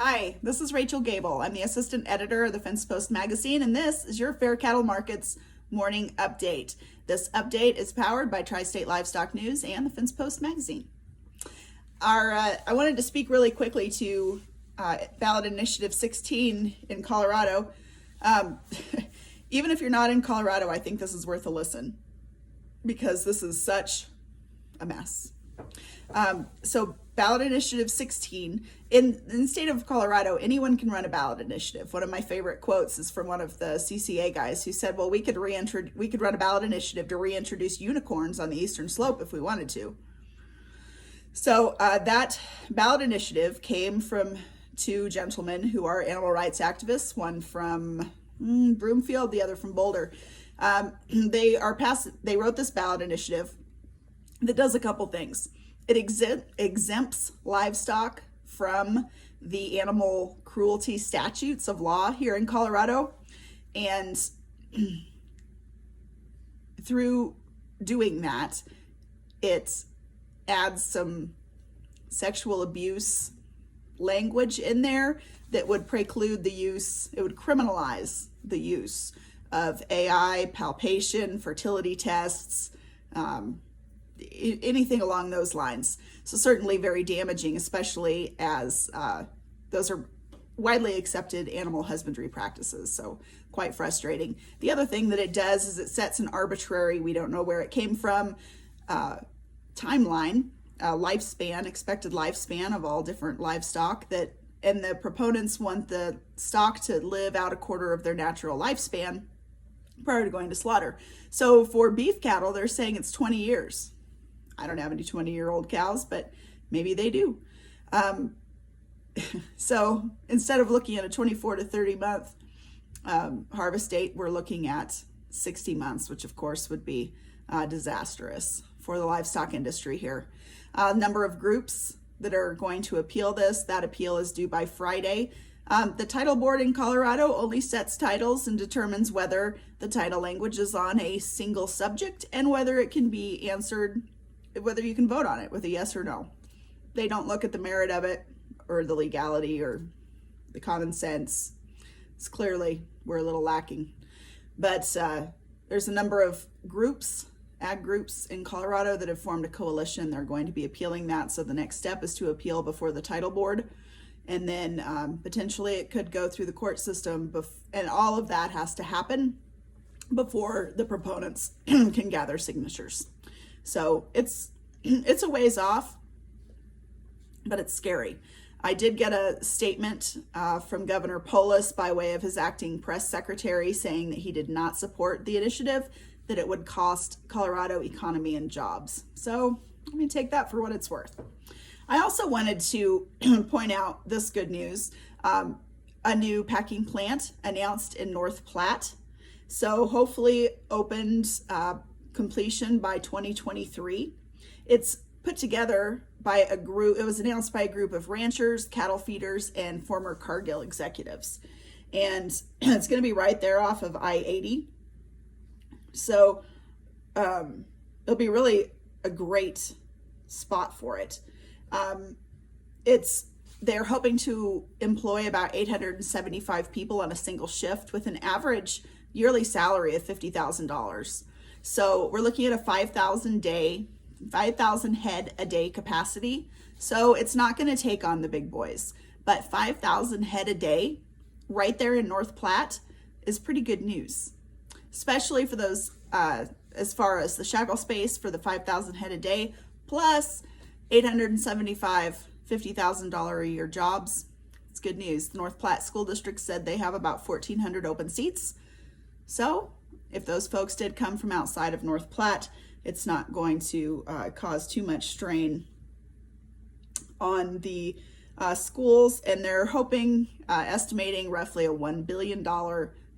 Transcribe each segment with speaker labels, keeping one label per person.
Speaker 1: Hi, this is Rachel Gable. I'm the assistant editor of the Fence Post magazine, and this is your Fair Cattle Markets morning update. This update is powered by Tri-State Livestock News and the Fence Post magazine. I wanted to speak really quickly to Ballot Initiative 16 in Colorado. Even if you're not in Colorado, I think this is worth a listen because this is such a mess. So Ballot Initiative 16, in the state of Colorado, anyone can run a ballot initiative. One of my favorite quotes is from one of the CCA guys who said, well, we could run a ballot initiative to reintroduce unicorns on the eastern slope if we wanted to. So that ballot initiative came from two gentlemen who are animal rights activists, one from Broomfield, the other from Boulder. They wrote this ballot initiative that does a couple things. It exempts livestock from the animal cruelty statutes of law here in Colorado. And through doing that, it adds some sexual abuse language in there that would preclude the use, it would criminalize the use of AI, palpation, fertility tests, anything along those lines. So certainly very damaging, especially as those are widely accepted animal husbandry practices. So quite frustrating. The other thing that it does is it sets an arbitrary, we don't know where it came from, timeline, lifespan, expected lifespan of all different livestock and the proponents want the stock to live out a quarter of their natural lifespan prior to going to slaughter. So for beef cattle, they're saying it's 20 years. I don't have any 20-year-old cows, but maybe they do. So instead of looking at a 24 to 30 month harvest date, we're looking at 60 months, which of course would be disastrous for the livestock industry here. Number of groups that are going to appeal this, that appeal is due by Friday. The title board in Colorado only sets titles and determines whether the title language is on a single subject and whether it can be answered, whether you can vote on it with a yes or no. They don't look at the merit of it or the legality or the common sense. It's clearly we're a little lacking. But there's a number of groups, ag groups in Colorado that have formed a coalition. They're going to be appealing that. So the next step is to appeal before the title board. And then potentially it could go through the court system. And all of that has to happen before the proponents can gather signatures. So it's a ways off, but it's scary. I did get a statement from Governor Polis by way of his acting press secretary saying that he did not support the initiative, that it would cost Colorado economy and jobs. So let me take that for what it's worth. I also wanted to point out this good news. A new packing plant announced in North Platte. So hopefully opened completion by 2023. It's put together by a group, it was announced by a group of ranchers, cattle feeders, and former Cargill executives. And it's going to be right there off of I-80. So it'll be really a great spot for it. They're hoping to employ about 875 people on a single shift with an average yearly salary of $50,000. So we're looking at a 5,000 head a day capacity. So it's not going to take on the big boys, but 5,000 head a day right there in North Platte is pretty good news, especially for those, as far as the shackle space for the 5,000 head a day, plus 875 $50,000 a year jobs. It's good news. The North Platte School District said they have about 1,400 open seats. So if those folks did come from outside of North Platte, it's not going to cause too much strain on the schools. And they're estimating roughly a $1 billion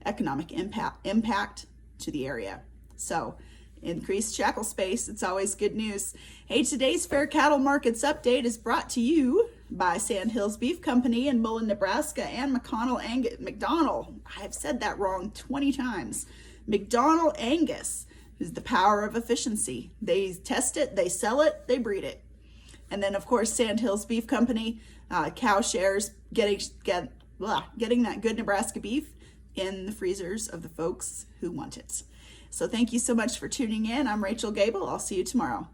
Speaker 1: economic impact to the area. So increased shackle space, it's always good news. Hey, today's Fair Cattle Markets update is brought to you by Sandhills Beef Company in Mullen, Nebraska, and McDonald. I've said that wrong 20 times. McDonald Angus is the power of efficiency. They test it, they sell it, they breed it. And then, of course, Sandhills Beef Company, cow shares, getting that good Nebraska beef in the freezers of the folks who want it. So thank you so much for tuning in. I'm Rachel Gable. I'll see you tomorrow.